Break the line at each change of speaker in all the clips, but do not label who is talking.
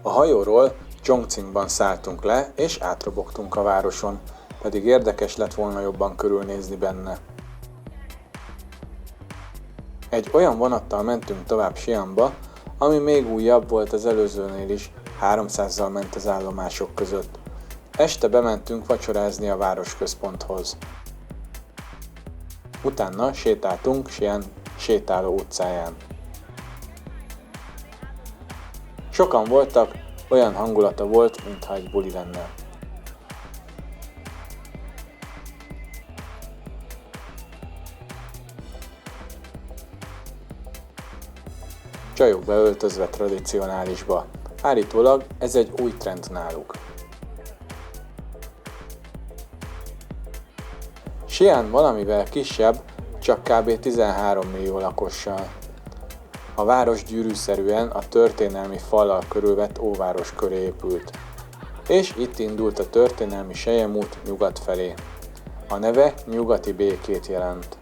A hajóról Chongqingban szálltunk le, és átrobogtunk a városon, pedig érdekes lett volna jobban körülnézni benne. Egy olyan vonattal mentünk tovább Xi'anba, ami még újabb volt az előzőnél is, 300-zal ment az állomások között. Este bementünk vacsorázni a városközponthoz. Utána sétáltunk Xi'an sétáló utcáján. Sokan voltak, olyan hangulata volt, mintha egy buli lenne. Csajok beöltözve tradicionálisba. Állítólag ez egy új trend náluk. Xi'an valamivel kisebb, csak kb. 13 millió lakossal. A város gyűrűszerűen a történelmi fallal körülvett óváros köré épült. És itt indult a történelmi selyemút nyugat felé. A neve nyugati békét jelent.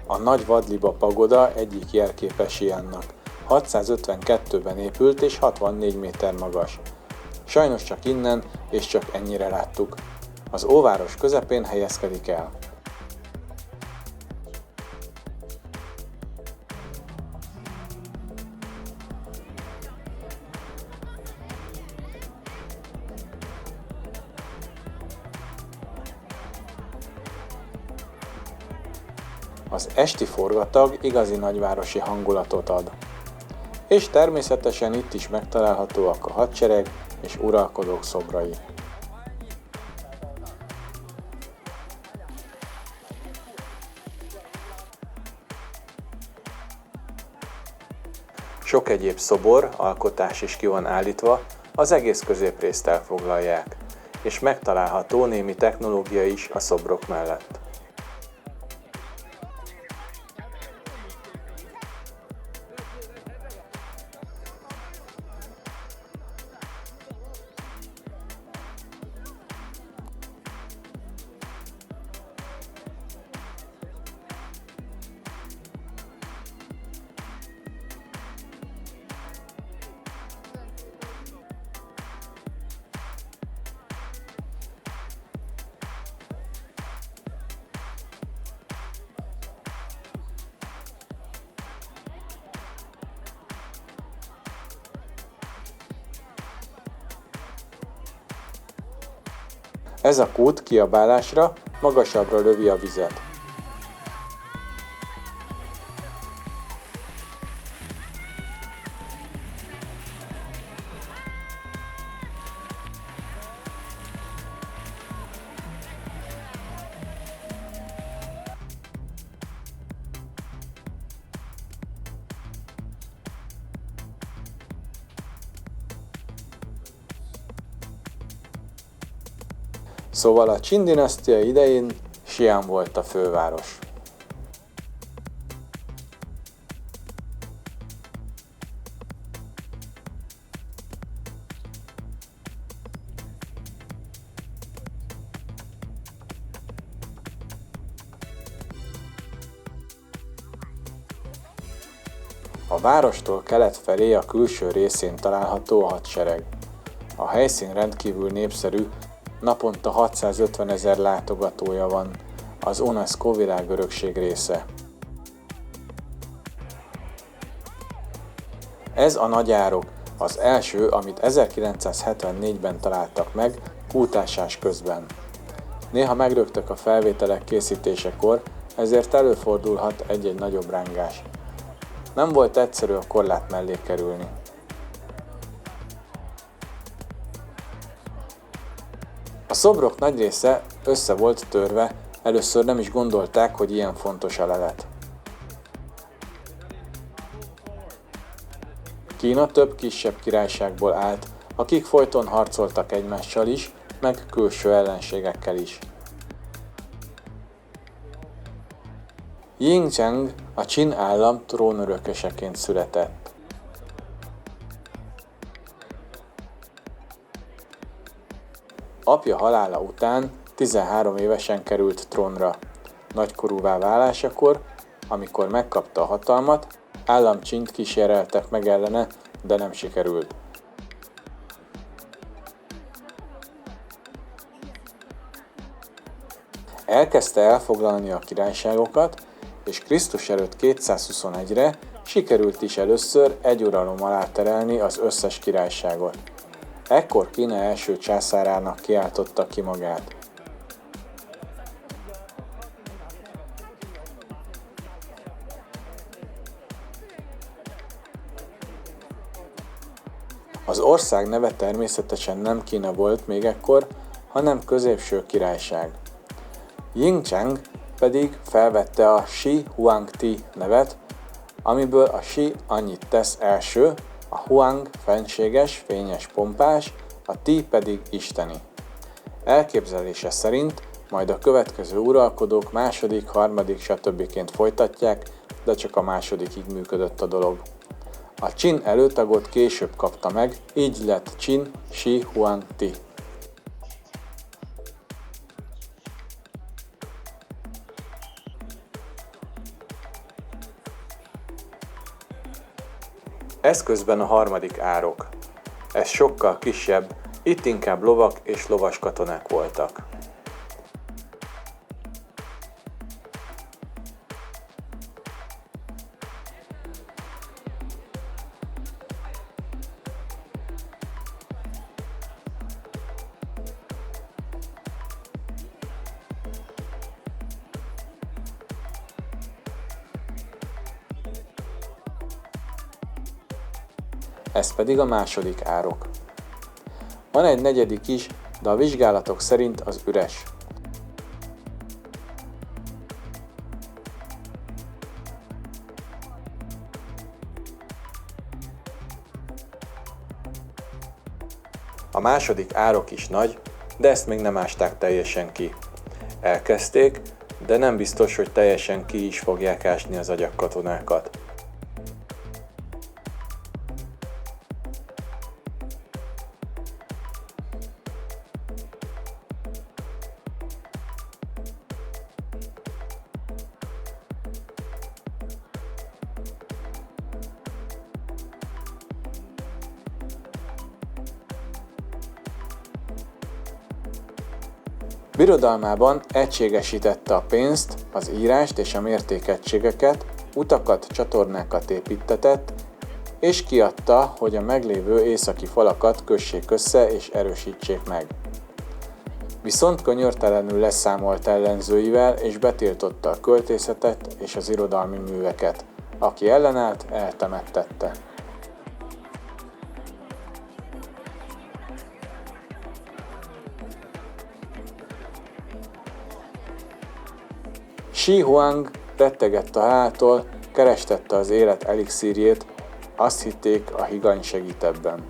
A Nagy Vadliba pagoda egyik jelképe Xi'annak. 652-ben épült és 64 méter magas. Sajnos csak innen és csak ennyire láttuk. Az óváros közepén helyezkedik el. Az esti forgatag igazi nagyvárosi hangulatot ad. És természetesen itt is megtalálhatóak a hadsereg és uralkodók szobrai. Sok egyéb szobor, alkotás is ki van állítva, az egész középrészt elfoglalják, és megtalálható némi technológia is a szobrok mellett. Ez a kút kiabálásra magasabbra lövi a vizet. Szóval a Qin-dinasztia idején Xi'an volt a főváros. A várostól kelet felé a külső részén található a hadsereg. A helyszín rendkívül népszerű, naponta 650 000 látogatója van, az UNESCO világörökség része. Ez a nagy árok, az első, amit 1974-ben találtak meg, kútásás közben. Néha megrögtek a felvételek készítésekor, ezért előfordulhat egy-egy nagyobb rángás. Nem volt egyszerű a korlát mellé kerülni. A szobrok nagy része össze volt törve, először nem is gondolták, hogy ilyen fontos a lelet. Kína több kisebb királyságból állt, akik folyton harcoltak egymással is, meg külső ellenségekkel is. Yingzheng a Qin állam trónörököseként született. Apja halála után 13 évesen került trónra. Nagykorúvá válásakor amikor megkapta a hatalmat, államcsint kíséreltek meg ellene, de nem sikerült. Elkezdte elfoglalni a királyságokat, és Krisztus előtt 221-re sikerült is először egy uralom alá terelni az összes királyságot. Ekkor Kína első császárának kiáltotta ki magát. Az ország neve természetesen nem Kína volt még ekkor, hanem Középső Királyság. Yingchang pedig felvette a Shi Huangdi nevet, amiből a Shi annyit tesz első, a Huang fenséges, fényes, pompás, a Ti pedig isteni. Elképzelése szerint majd a következő uralkodók második, harmadik, stb. Folytatják, de csak a másodikig működött a dolog. A Qin előtagot később kapta meg, így lett Qin Shi Huangdi. Ez közben a harmadik árok. Ez sokkal kisebb, itt inkább lovak és lovas katonák voltak. Ez pedig a második árok. Van egy negyedik is, de a vizsgálatok szerint az üres. A második árok is nagy, de ezt még nem ásták teljesen ki. Elkezdték, de nem biztos, hogy teljesen ki is fogják ásni az agyakkatonákat. Birodalmában egységesítette a pénzt, az írást és a mértékegységeket, utakat, csatornákat építtetett, és kiadta, hogy a meglévő északi falakat kössék össze és erősítsék meg. Viszont könyörtelenül leszámolt ellenzőivel és betiltotta a költészetet és az irodalmi műveket. Aki ellenállt, eltemettette. Shi Huang rettegett a haláltól, kerestette az élet elixírjét, azt hitték, a higany segít ebben.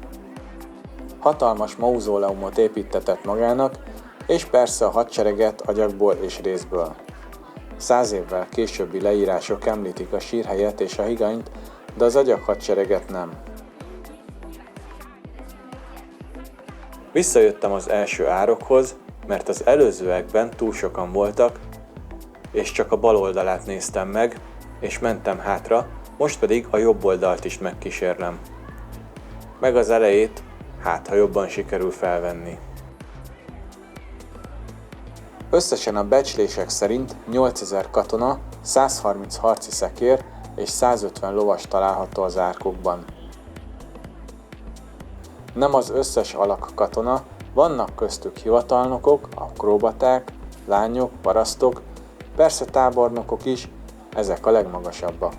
Hatalmas mauzóleumot építtetett magának, és persze a hadsereget agyagból és rézből. 100 évvel későbbi leírások említik a sírhelyet és a higanyt, de az agyaghadsereget nem. Visszajöttem az első árokhoz, mert az előzőekben túl sokan voltak, és csak a bal oldalát néztem meg, és mentem hátra, most pedig a jobb oldalt is megkísérlem. Meg az elejét, hát ha jobban sikerül felvenni. Összesen a becslések szerint 8000 katona, 130 harci szekér és 150 lovas található az árkokban. Nem az összes alak katona, vannak köztük hivatalnokok, akróbaták, lányok, parasztok, persze tábornokok is, ezek a legmagasabbak.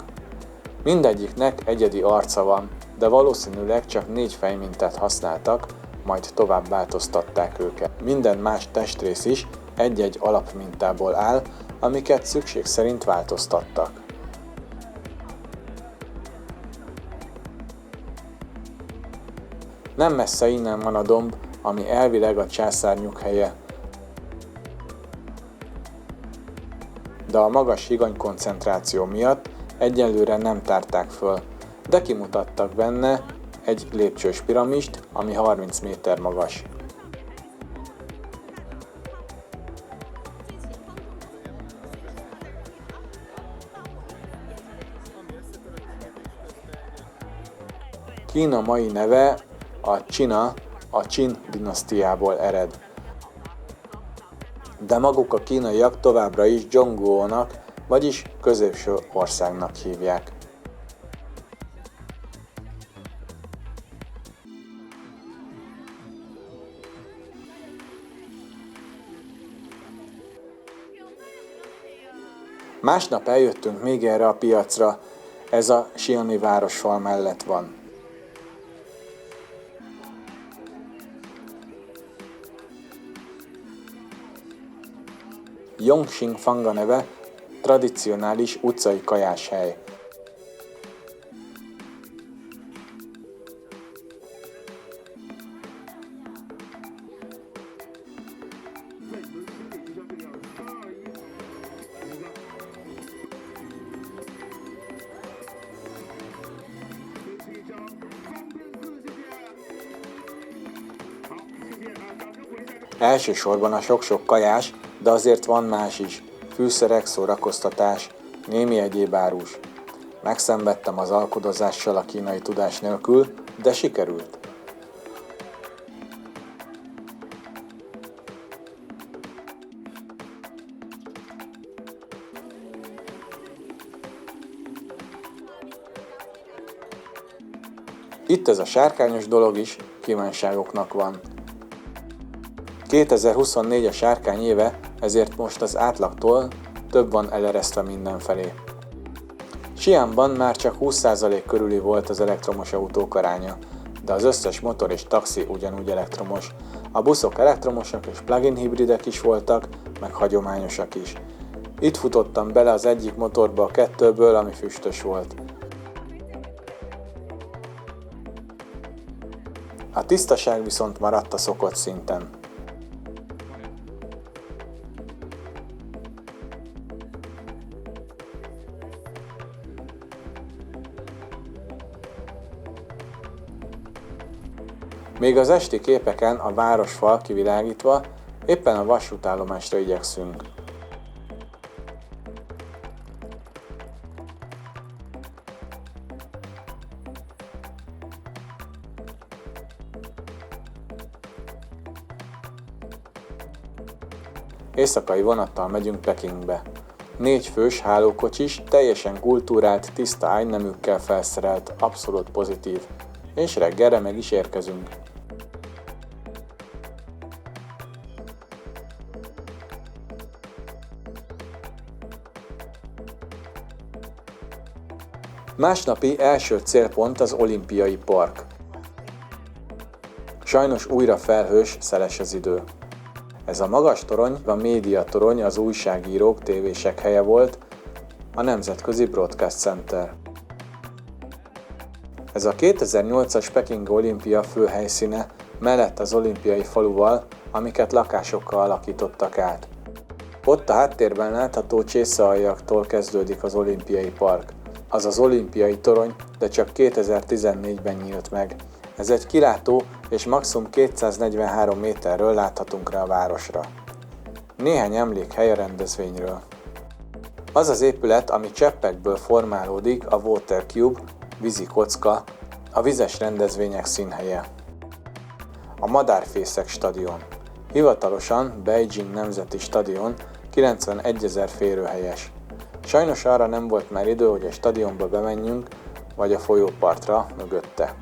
Mindegyiknek egyedi arca van, de valószínűleg csak 4 fejmintát használtak, majd tovább változtatták őket. Minden más testrész is egy-egy alapmintából áll, amiket szükség szerint változtattak. Nem messze innen van a domb, ami elvileg a császár nyughelye, de a magas higany koncentráció miatt egyelőre nem tárták föl, de kimutattak benne egy lépcsős piramist, ami 30 méter magas. Kína mai neve a Csin dinasztiából ered. De maguk a kínaiak továbbra is Zhongguo-nak, vagyis középső országnak hívják. Másnap eljöttünk még erre a piacra, ez a Xiani városfal mellett van. Yongxing Fang neve, tradicionális utcai kajáshely. Elsősorban a sok-sok kajás, de azért van más is, fűszerek, szórakoztatás, némi egyéb árus. Megszenvedtem az alkudozással a kínai tudás nélkül, de sikerült. Itt ez a sárkányos dolog is kívánságoknak van. 2024 a sárkány éve, ezért most az átlagtól több van eleresztve mindenfelé. Xi'anban már csak 20% körüli volt az elektromos autók aránya, de az összes motor és taxi ugyanúgy elektromos. A buszok elektromosak és plug-in hibridek is voltak, meg hagyományosak is. Itt futottam bele az egyik motorba a kettőből, ami füstös volt. A tisztaság viszont maradt a szokott szinten. Még az esti képeken a városfal kivilágítva éppen a vasútállomásra igyekszünk. Éjszakai vonattal megyünk Pekingbe. 4 fős hálókocsis, teljesen kultúrált, tiszta ágyneműkkel felszerelt, abszolút pozitív. És reggelre meg is érkezünk. Másnapi első célpont az Olimpiai Park. Sajnos újra felhős, szeles az idő. Ez a magas torony, a médiatorony az újságírók, tévések helye volt, a Nemzetközi Broadcast Center. Ez a 2008-as Peking olimpia főhelyszíne mellett az olimpiai faluval, amiket lakásokkal alakítottak át. Ott a háttérben látható csészaaljaktól kezdődik az olimpiai park. Az az olimpiai torony, de csak 2014-ben nyílt meg. Ez egy kilátó, és maximum 243 méterről láthatunk rá a városra. Néhány emlékhely a rendezvényről. Az az épület, ami cseppekből formálódik, a Water Cube, vízikocka, a vizes rendezvények színhelye. A Madárfészek stadion. Hivatalosan Beijing Nemzeti Stadion, 91 000 férőhelyes. Sajnos arra nem volt már idő, hogy a stadionba bemenjünk, vagy a folyópartra mögötte.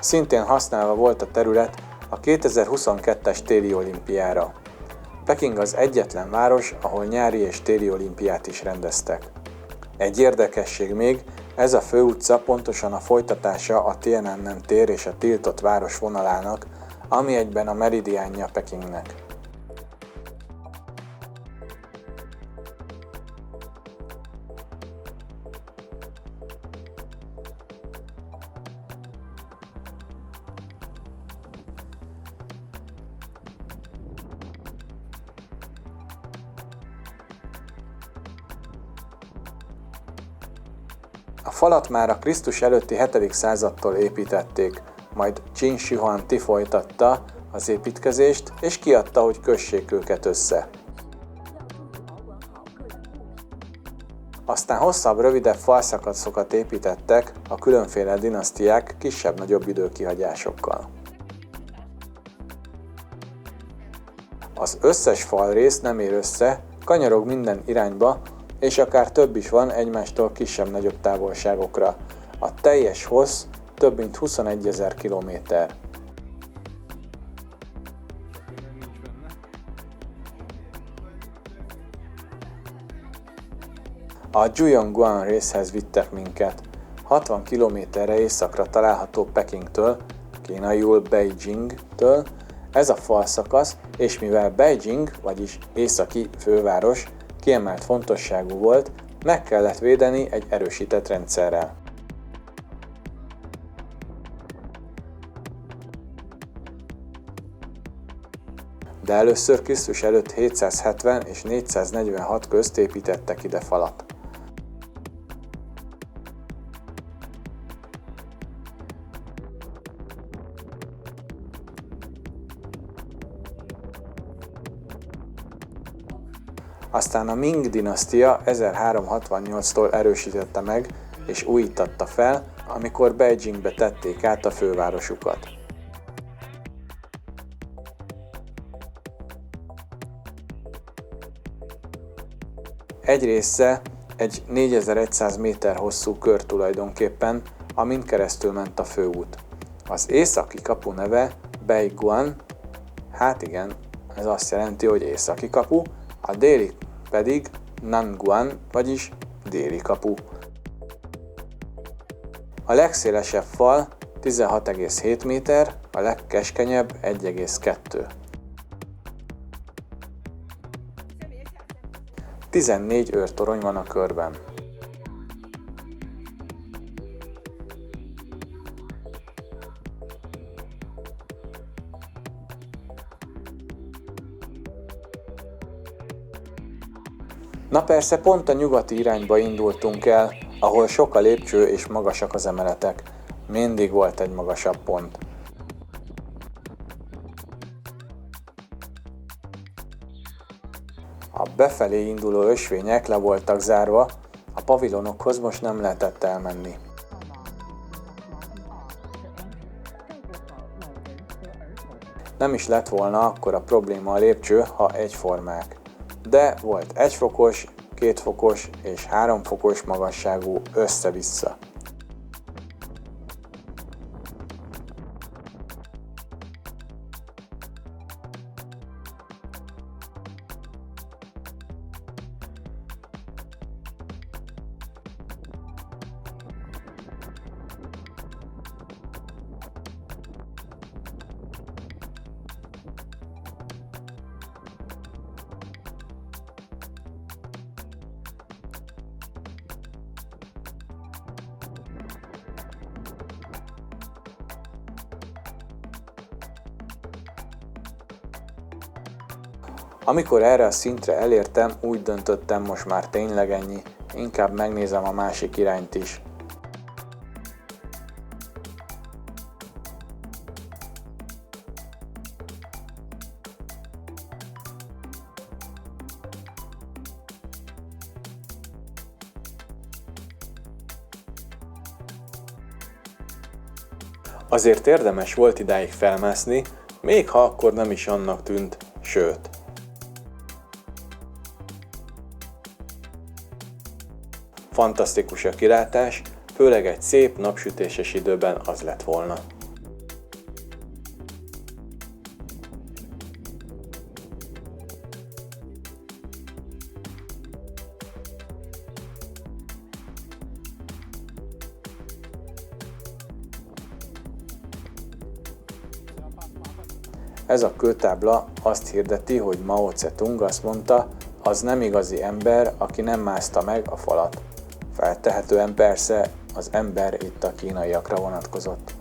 Szintén használva volt a terület a 2022-es téli olimpiára. Peking az egyetlen város, ahol nyári és téli olimpiát is rendeztek. Egy érdekesség még, ez a főutca pontosan a folytatása a Tiananmen tér és a tiltott város vonalának, ami egyben a meridiánja Pekingnek. A falat már a Krisztus előtti 7. századtól építették, majd Qin Shi Huang folytatta az építkezést, és kiadta, hogy kössék őket össze. Aztán hosszabb, rövidebb falszakaszokat építettek a különféle dinasztiák kisebb-nagyobb időkihagyásokkal. Az összes falrész nem ér össze, kanyarog minden irányba, és akár több is van egymástól kisebb-nagyobb távolságokra. A teljes hossz több mint 21 000 kilométer. A Juyongguan részhez vittek minket. 60 kilométerre északra található Pekingtől, kínaiul Beijingtől, ez a falszakasz, és mivel Beijing, vagyis északi főváros kiemelt fontosságú volt, meg kellett védeni egy erősített rendszerrel. De először Krisztus előtt 770 és 446 közt építettek ide falat. Aztán a Ming dinasztia 1368-tól erősítette meg és újítatta fel, amikor Beijingbe tették át a fővárosukat. Egy része egy 4100 méter hosszú kör tulajdonképpen, amin keresztül ment a főút. Az északi kapu neve Beiguan, hát igen, ez azt jelenti, hogy északi kapu, a déli pedig Nanguan, vagyis déli kapu. A legszélesebb fal 16,7 méter, a legkeskenyebb 1,2. 14 őrtorony van a körben. Na persze, pont a nyugati irányba indultunk el, ahol sok a lépcső és magasak az emeletek. Mindig volt egy magasabb pont. A befelé induló ösvények le voltak zárva, a pavilonokhoz most nem lehetett elmenni. Nem is lett volna akkora probléma a lépcső, ha egyformák. De volt 1 fokos, 2 fokos és 3 fokos magasságú össze-vissza. Amikor erre a szintre elértem, úgy döntöttem, most már tényleg ennyi, inkább megnézem a másik irányt is. Azért érdemes volt idáig felmászni, még ha akkor nem is annak tűnt, sőt. Fantasztikus a kilátás, főleg egy szép napsütéses időben az lett volna. Ez a kőtábla azt hirdeti, hogy Mao Tse-tung azt mondta, az nem igazi ember, aki nem mászta meg a falat. Feltehetően persze az ember itt a kínaiakra vonatkozott.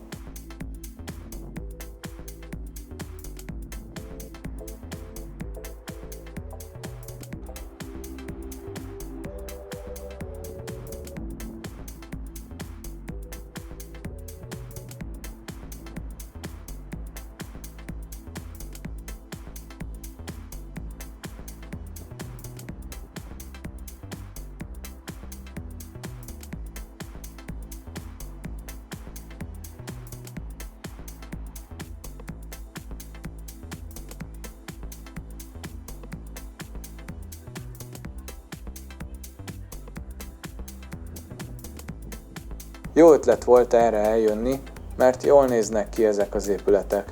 Jó ötlet volt erre eljönni, mert jól néznek ki ezek az épületek.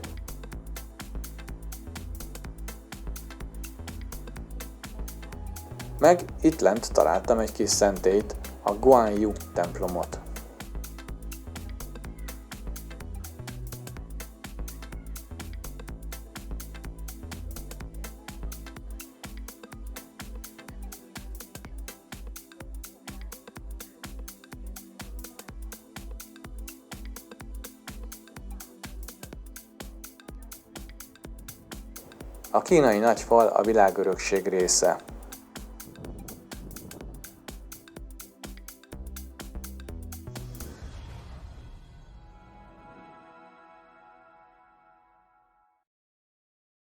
Meg itt lent találtam egy kis szentélyt, a Guan Yu templomot. A kínai nagyfal a világörökség része.